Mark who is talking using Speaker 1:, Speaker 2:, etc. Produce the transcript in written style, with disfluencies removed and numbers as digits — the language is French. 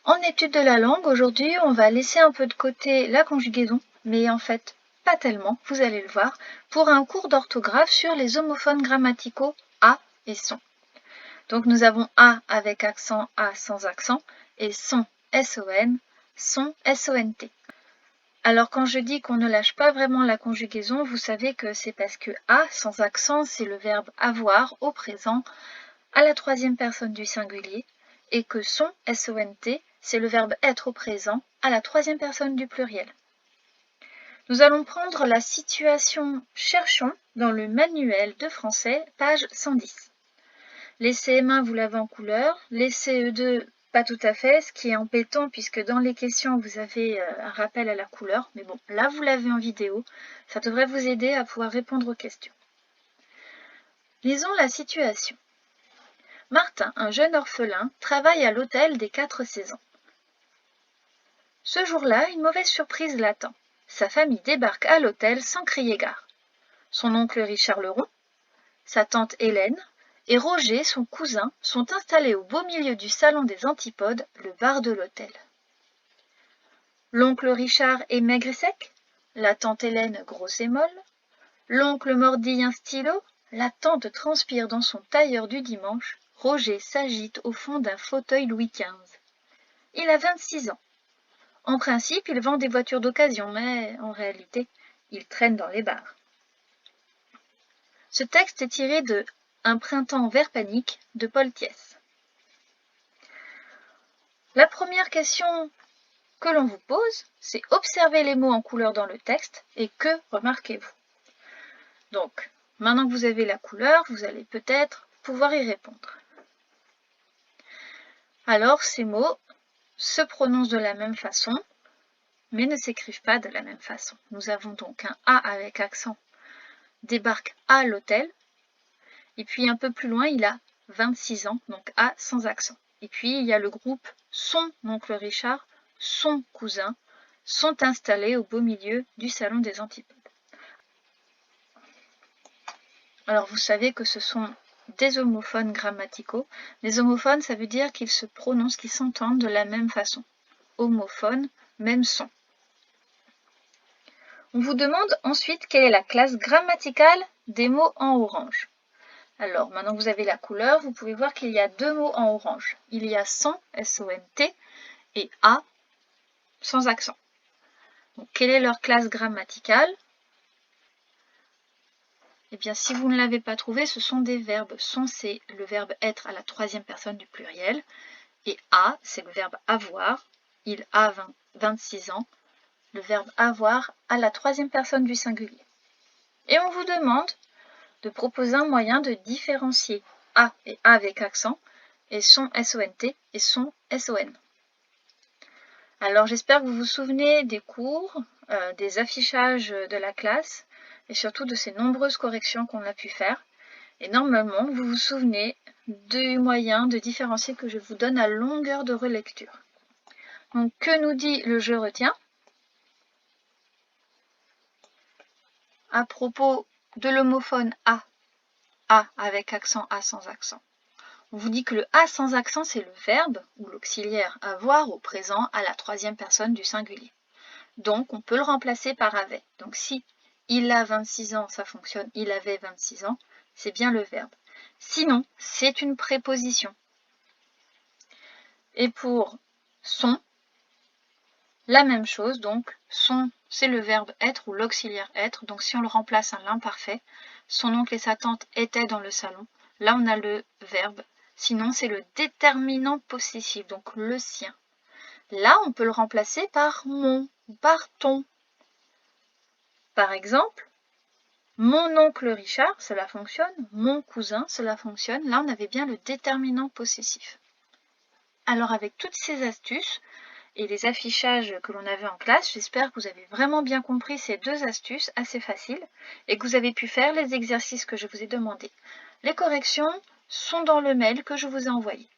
Speaker 1: En étude de la langue, aujourd'hui, on va laisser un peu de côté la conjugaison, mais en fait, pas tellement, vous allez le voir, pour un cours d'orthographe sur les homophones grammaticaux A et son. Donc nous avons A avec accent, A sans accent, et son, S-O-N, son, S-O-N-T. Alors quand je dis qu'on ne lâche pas vraiment la conjugaison, vous savez que c'est parce que A sans accent, c'est le verbe avoir au présent à la troisième personne du singulier, et que son, S-O-N-T, c'est le verbe être au présent à la troisième personne du pluriel. Nous allons prendre la situation cherchons dans le manuel de français, page 110. Les CM1, vous l'avez en couleur, les CE2, pas tout à fait, ce qui est embêtant puisque dans les questions, vous avez un rappel à la couleur. Mais bon, là, vous l'avez en vidéo. Ça devrait vous aider à pouvoir répondre aux questions. Lisons la situation. Martin, un jeune orphelin, travaille à l'hôtel des 4 saisons. Ce jour-là, une mauvaise surprise l'attend. Sa famille débarque à l'hôtel sans crier gare. Son oncle Richard Leron, sa tante Hélène et Roger, son cousin, sont installés au beau milieu du salon des Antipodes, le bar de l'hôtel. L'oncle Richard est maigre et sec, la tante Hélène grosse et molle, l'oncle mordille un stylo, la tante transpire dans son tailleur du dimanche, Roger s'agite au fond d'un fauteuil Louis XV. Il a 26 ans. En principe, il vend des voitures d'occasion, mais en réalité, il traîne dans les bars. Ce texte est tiré de Un printemps vert panique de Paul Thiès. La première question que l'on vous pose, c'est observer les mots en couleur dans le texte et que remarquez-vous? Donc, maintenant que vous avez la couleur, vous allez peut-être pouvoir y répondre. Alors, ces mots se prononcent de la même façon, mais ne s'écrivent pas de la même façon. Nous avons donc un A avec accent débarque à l'hôtel, et puis un peu plus loin, il a 26 ans, donc A sans accent. Et puis, il y a le groupe son oncle Richard, son cousin, sont installés au beau milieu du salon des Antipodes. Alors, vous savez que ce sont des homophones grammaticaux. Les homophones, ça veut dire qu'ils se prononcent, qu'ils s'entendent de la même façon. Homophone, même son. On vous demande ensuite quelle est la classe grammaticale des mots en orange. Alors, maintenant que vous avez la couleur, vous pouvez voir qu'il y a deux mots en orange. Il y a son, S-O-N-T, et A, sans accent. Donc, quelle est leur classe grammaticale? Eh bien, si vous ne l'avez pas trouvé, ce sont des verbes. Son, c'est le verbe être à la troisième personne du pluriel. Et A, c'est le verbe avoir. Il a 26 ans. Le verbe avoir à la troisième personne du singulier. Et on vous demande de proposer un moyen de différencier A et A avec accent et son S-O-N-T et son S-O-N. Alors j'espère que vous vous souvenez des cours, des affichages de la classe et surtout de ces nombreuses corrections qu'on a pu faire. Et normalement, vous vous souvenez du moyen de différencier que je vous donne à longueur de relecture. Donc que nous dit le je retiens à propos de l'homophone A avec accent, A sans accent? On vous dit que le A sans accent, c'est le verbe ou l'auxiliaire avoir au présent à la troisième personne du singulier. Donc, on peut le remplacer par avait. Donc, si il a 26 ans, ça fonctionne, il avait 26 ans, c'est bien le verbe. Sinon, c'est une préposition. Et pour son, la même chose, donc son, c'est le verbe être ou l'auxiliaire être. Donc, si on le remplace à l'imparfait, son oncle et sa tante étaient dans le salon. Là, on a le verbe. Sinon, c'est le déterminant possessif, donc le sien. Là, on peut le remplacer par mon ou par ton. Par exemple, mon oncle Richard, cela fonctionne. Mon cousin, cela fonctionne. Là, on avait bien le déterminant possessif. Alors, avec toutes ces astuces et les affichages que l'on avait en classe, j'espère que vous avez vraiment bien compris ces deux astuces assez faciles et que vous avez pu faire les exercices que je vous ai demandés. Les corrections sont dans le mail que je vous ai envoyé.